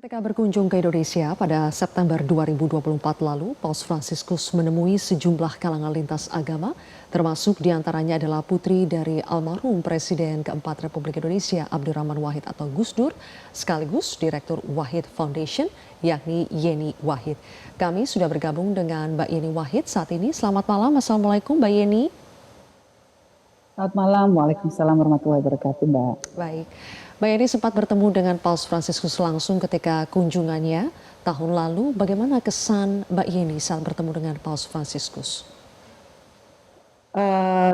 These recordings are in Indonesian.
Ketika berkunjung ke Indonesia pada September 2024 lalu, Paus Fransiskus menemui sejumlah kalangan lintas agama, termasuk diantaranya adalah putri dari almarhum Presiden keempat Republik Indonesia Abdurrahman Wahid atau Gus Dur, sekaligus Direktur Wahid Foundation, yakni Yeni Wahid. Kami sudah bergabung dengan Mbak Yeni Wahid saat ini. Selamat malam, Assalamualaikum Mbak Yeni. Selamat malam, Waalaikumsalam warahmatullahi wabarakatuh, Mbak. Baik, Mbak Yeni sempat bertemu dengan Paus Fransiskus langsung ketika kunjungannya tahun lalu. Bagaimana kesan Mbak Yeni saat bertemu dengan Paus Fransiskus?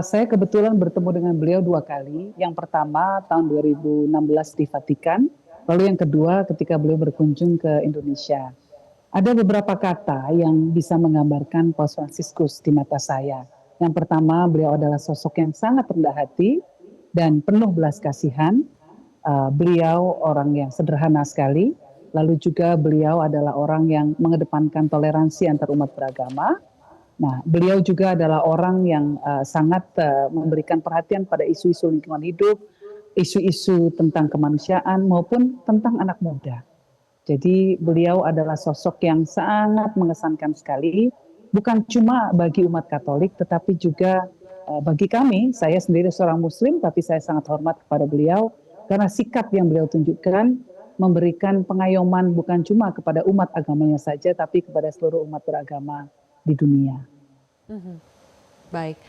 Saya kebetulan bertemu dengan beliau 2 kali. Yang pertama tahun 2016 di Vatikan, lalu yang kedua ketika beliau berkunjung ke Indonesia. Ada beberapa kata yang bisa menggambarkan Paus Fransiskus di mata saya. Yang pertama, beliau adalah sosok yang sangat rendah hati dan penuh belas kasihan. Beliau orang yang sederhana sekali. Lalu juga beliau adalah orang yang mengedepankan toleransi antar umat beragama. Nah, beliau juga adalah orang yang sangat memberikan perhatian pada isu-isu lingkungan hidup, isu-isu tentang kemanusiaan maupun tentang anak muda. Jadi beliau adalah sosok yang sangat mengesankan sekali, bukan cuma bagi umat Katolik, tetapi juga bagi kami. Saya sendiri seorang Muslim, tapi saya sangat hormat kepada beliau, karena sikap yang beliau tunjukkan memberikan pengayoman bukan cuma kepada umat agamanya saja, tapi kepada seluruh umat beragama di dunia. Baik,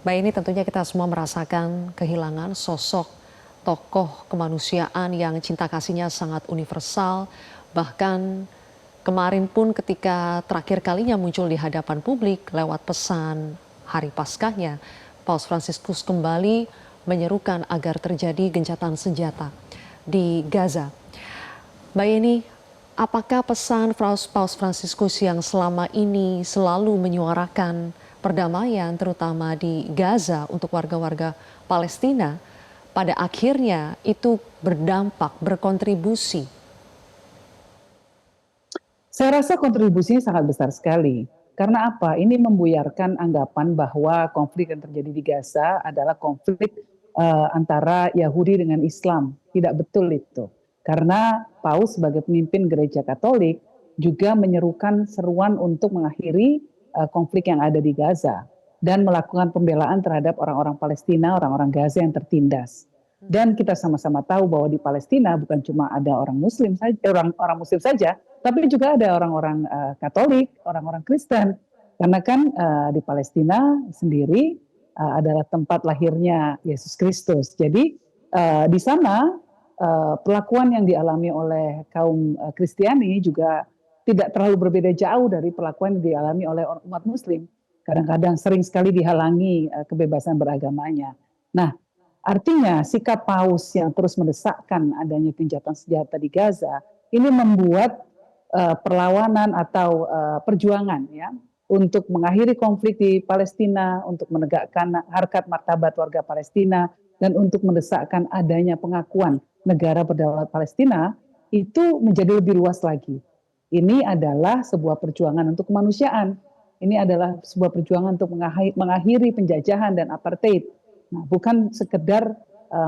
Mbak ini tentunya kita semua merasakan kehilangan sosok tokoh kemanusiaan yang cinta kasihnya sangat universal. Bahkan kemarin pun ketika terakhir kalinya muncul di hadapan publik lewat pesan hari Paskahnya, Paus Fransiskus kembali menyerukan agar terjadi gencatan senjata di Gaza. Mbak Yeni, apakah pesan Paus Fransiskus yang selama ini selalu menyuarakan perdamaian terutama di Gaza untuk warga-warga Palestina pada akhirnya itu berdampak, berkontribusi? Saya rasa kontribusinya sangat besar sekali. Karena apa? Ini membuyarkan anggapan bahwa konflik yang terjadi di Gaza adalah konflik antara Yahudi dengan Islam. Tidak betul itu. Karena Paus sebagai pemimpin gereja Katolik juga menyerukan seruan untuk mengakhiri konflik yang ada di Gaza dan melakukan pembelaan terhadap orang-orang Palestina, orang-orang Gaza yang tertindas. Dan kita sama-sama tahu bahwa di Palestina bukan cuma ada orang Muslim saja, orang Muslim saja, tapi juga ada orang-orang Katolik, orang-orang Kristen. Karena kan di Palestina sendiri adalah tempat lahirnya Yesus Kristus. Jadi di sana perlakuan yang dialami oleh kaum Kristiani juga tidak terlalu berbeda jauh dari perlakuan yang dialami oleh umat Muslim. Kadang-kadang sering sekali dihalangi kebebasan beragamanya. Nah, artinya sikap Paus yang terus mendesakkan adanya gencatan senjata di Gaza ini membuat perlawanan atau perjuangan ya untuk mengakhiri konflik di Palestina, untuk menegakkan harkat martabat warga Palestina, dan untuk mendesakkan adanya pengakuan negara berdaulat Palestina itu menjadi lebih luas lagi. Ini adalah sebuah perjuangan untuk kemanusiaan. Ini adalah sebuah perjuangan untuk mengakhiri penjajahan dan apartheid. Nah, bukan sekedar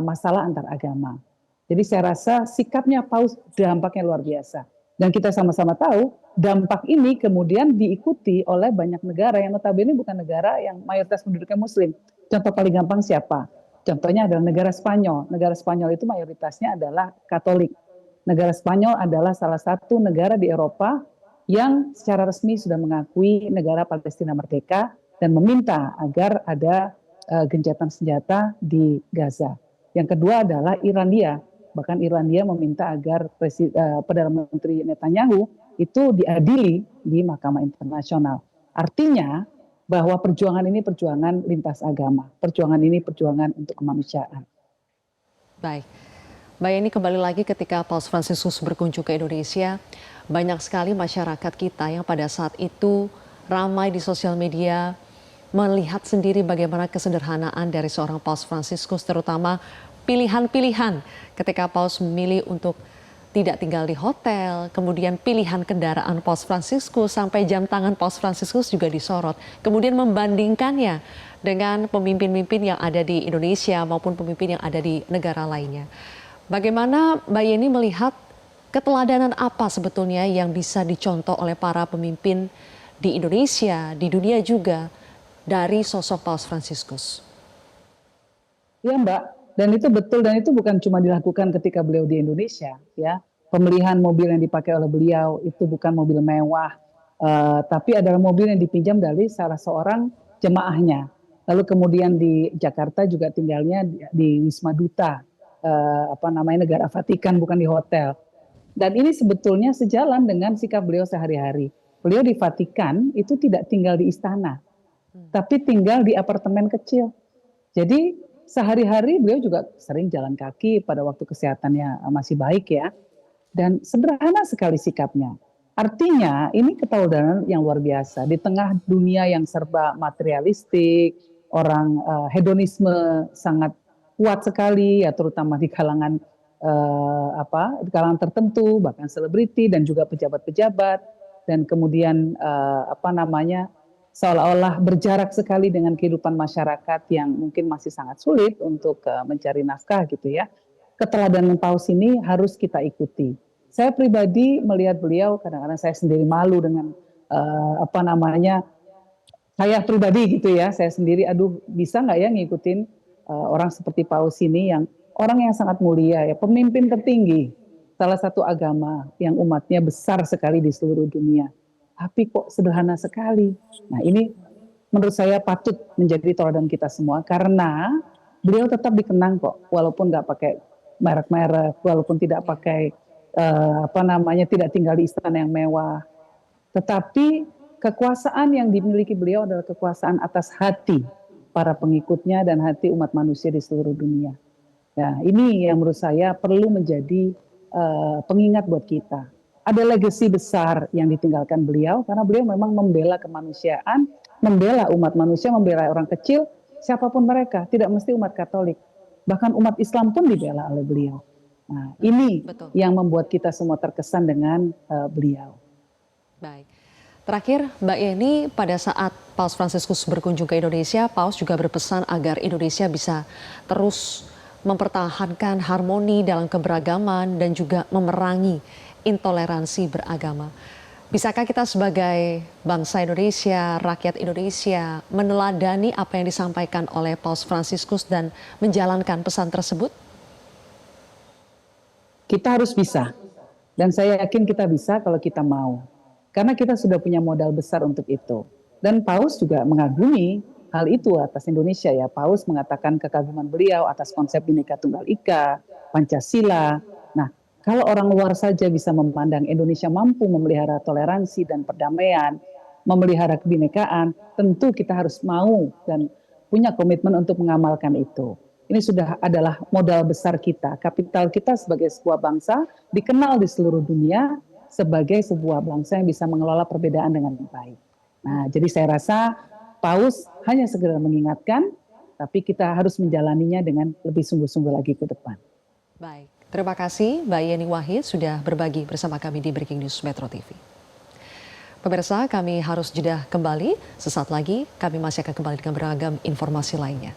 masalah antar agama. Jadi saya rasa sikapnya Paus dampaknya luar biasa. Dan kita sama-sama tahu dampak ini kemudian diikuti oleh banyak negara yang notabene bukan negara yang mayoritas penduduknya Muslim. Contoh paling gampang siapa? Contohnya adalah negara Spanyol. Negara Spanyol itu mayoritasnya adalah Katolik. Negara Spanyol adalah salah satu negara di Eropa yang secara resmi sudah mengakui negara Palestina merdeka dan meminta agar ada gencatan senjata di Gaza. Yang kedua adalah Irlandia. Bahkan Irlandia meminta agar Perdana Menteri Netanyahu itu diadili di Mahkamah Internasional. Artinya bahwa perjuangan ini perjuangan lintas agama. Perjuangan ini perjuangan untuk kemanusiaan. Baik. Mbak Yeni, kembali lagi ketika Paus Fransiskus berkunjung ke Indonesia, banyak sekali masyarakat kita yang pada saat itu ramai di sosial media melihat sendiri bagaimana kesederhanaan dari seorang Paus Fransiskus, terutama pilihan-pilihan ketika Paus memilih untuk tidak tinggal di hotel, kemudian pilihan kendaraan Paus Fransiskus sampai jam tangan Paus Fransiskus juga disorot. Kemudian membandingkannya dengan pemimpin-pemimpin yang ada di Indonesia maupun pemimpin yang ada di negara lainnya. Bagaimana Mbak Yeni melihat Keteladanan apa sebetulnya yang bisa dicontoh oleh para pemimpin di Indonesia, di dunia juga, dari sosok Paus Fransiskus? Iya Mbak, dan itu betul dan itu bukan cuma dilakukan ketika beliau di Indonesia ya. Pemilihan mobil yang dipakai oleh beliau itu bukan mobil mewah, tapi adalah mobil yang dipinjam dari salah seorang jemaahnya. Lalu kemudian di Jakarta juga tinggalnya di Wisma Duta, negara Vatikan, bukan di hotel. Dan ini sebetulnya sejalan dengan sikap beliau sehari-hari. Beliau di Vatikan itu tidak tinggal di istana, tapi tinggal di apartemen kecil. Jadi sehari-hari beliau juga sering jalan kaki pada waktu kesehatannya masih baik ya. Dan sederhana sekali sikapnya. Artinya ini keteladanan yang luar biasa. Di tengah dunia yang serba materialistik, orang hedonisme sangat kuat sekali ya, terutama di kalangan di kalangan tertentu, bahkan selebriti dan juga pejabat-pejabat, dan kemudian seolah-olah berjarak sekali dengan kehidupan masyarakat yang mungkin masih sangat sulit untuk mencari nafkah gitu ya. Keteladanan Paus ini harus kita ikuti. Saya pribadi melihat beliau, kadang-kadang saya sendiri malu dengan saya pribadi gitu ya. Saya sendiri, aduh bisa nggak ya ngikutin orang seperti Paus ini yang orang yang sangat mulia ya, pemimpin tertinggi salah satu agama yang umatnya besar sekali di seluruh dunia. Tapi kok sederhana sekali. Nah ini menurut saya patut menjadi teladan kita semua karena beliau tetap dikenang kok, walaupun nggak pakai merek-merek, walaupun tidak pakai tidak tinggal di istana yang mewah. Tetapi kekuasaan yang dimiliki beliau adalah kekuasaan atas hati para pengikutnya dan hati umat manusia di seluruh dunia. Nah ini yang menurut saya perlu menjadi pengingat buat kita. Ada legasi besar yang ditinggalkan beliau karena beliau memang membela kemanusiaan, membela umat manusia, membela orang kecil, siapapun mereka, tidak mesti umat Katolik. Bahkan umat Islam pun dibela oleh beliau. Nah, ini Betul. yang membuat kita semua terkesan dengan beliau. Baik. Terakhir, Mbak Yeni, pada saat Paus Fransiskus berkunjung ke Indonesia, Paus juga berpesan agar Indonesia bisa terus mempertahankan harmoni dalam keberagaman dan juga memerangi intoleransi beragama. Bisakah kita sebagai bangsa Indonesia, rakyat Indonesia, meneladani apa yang disampaikan oleh Paus Fransiskus dan menjalankan pesan tersebut? Kita harus bisa, dan saya yakin kita bisa kalau kita mau. Karena kita sudah punya modal besar untuk itu. Dan Paus juga mengagumi hal itu atas Indonesia ya. Paus mengatakan kekaguman beliau atas konsep Bhinneka Tunggal Ika, Pancasila. Nah, kalau orang luar saja bisa memandang Indonesia mampu memelihara toleransi dan perdamaian, memelihara kebinekaan, tentu kita harus mau dan punya komitmen untuk mengamalkan itu. Ini sudah adalah modal besar kita, kapital kita sebagai sebuah bangsa, dikenal di seluruh dunia sebagai sebuah bangsa yang bisa mengelola perbedaan dengan baik. Nah, jadi saya rasa Paus hanya sekedar mengingatkan, tapi kita harus menjalaninya dengan lebih sungguh-sungguh lagi ke depan. Baik, terima kasih Mbak Yeni Wahid sudah berbagi bersama kami di Breaking News Metro TV. Pemirsa, kami harus jeda kembali. Sesaat lagi kami masih akan kembali dengan beragam informasi lainnya.